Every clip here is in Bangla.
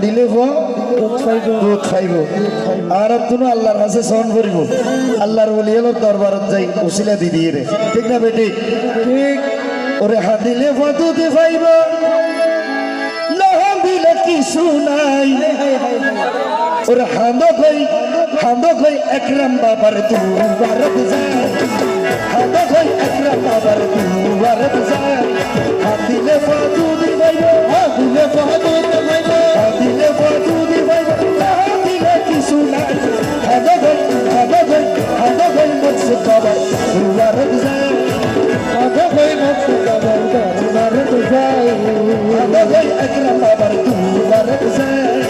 দিলে দুধ খাইব আর তুমি আল্লাহর কাছে সহন করিব আল্লাহর বলি হলো দরবারত যাই উসিলা দি দিয়ে রে ঠিক না বেটি ঠিক ওরে হাদিলে দুধ খাইব না দিলে কিছু নাই ওরে হাঁদ কই একরাম বাবার দুবারত যায় হাঁদ কই একরাম বাবার দুবারত যায় হাদিলে দুধ খাইব হাদিলে দুধ খাইব দিলে দুধ পাইব দিলে কিছু নাই হাদা গই মকসুদ বাবা দুবারত যায় হাদা গই মকসুদ বাবা দুবারত যায় হাদা গই আকরাম বাবার দুবারত যায়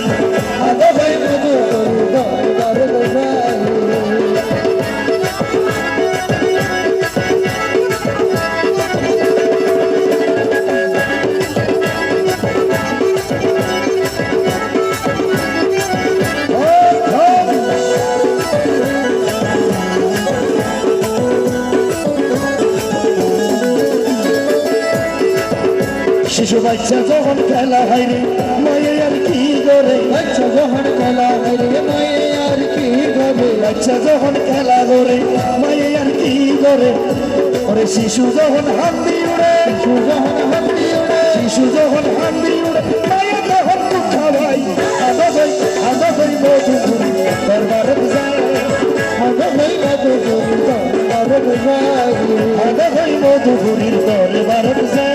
হাদা গই দুবারত যায় শিশু বাচ্চা যখন খেলা হয় রে মায়ে আর কি করে বাচ্চা যখন খেলা হয় রে মায়ে আর কি করে বাচ্চা যখন খেলা করে মায়ে আর কি করে ওরে শিশু যখন হান্দি উড়ে শিশু যখন হান্দি উড়ে মায়ে তখন মুখ খাওয়াই আদা ভাই মধুপুরি দরবারে যায় আদা ভাই মধুপুরি দরবারে যায় আদা ভাই মধুপুরির দরবারে যায়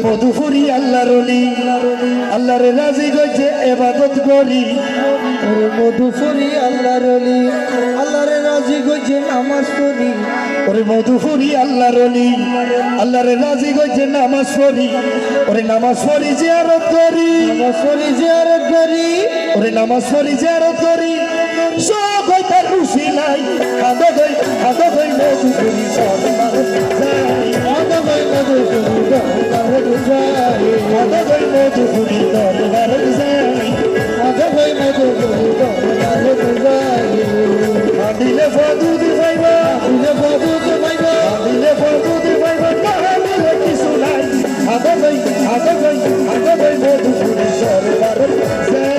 মধুপুরি আল্লাহর রাজি গইছে ইবাদত করি ওরে মধুপুরি আল্লাহর রাজি গইছে নামাজ পড়ি ওরে মধুপুরি আল্লাহর রাজি গইছে নামাজ পড়ি ওরে নামাজ পড়ি জিয়ারত করি ওরে নামাজ পড়ি জিয়ারত করি সব হইতে খুশি নাই হাদা গই মধুপুরি মধুপুরি দরবার যায় আদা ভাই মধুপুরি দরবার যায় দিলে দুধ পাইবা দিলে দুধ পাইবা না দিলে কিছু নাই আদা ভাই মধুপুরি দরবার যায়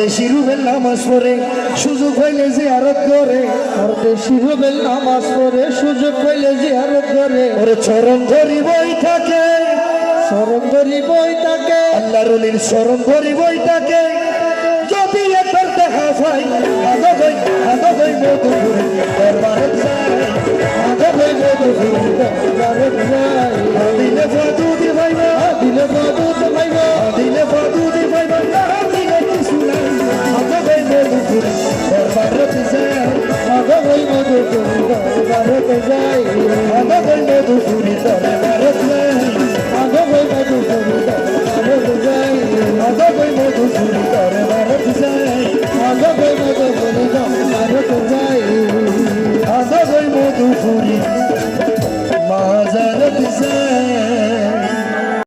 পরদেশি রুবেল নামাজ পড়ে সুযোগ হইলে জিয়ারত করে পরদেশি রুবেল নামাজ পড়ে সুযোগ হইলে জিয়ারত করে ওরে চরণ ধরি বই থাকে আল্লাহর ওলির চরণ ধরি বই থাকে যদি একবার দেখা পাই আদা ভাই মধুপুরি দরবারে যায়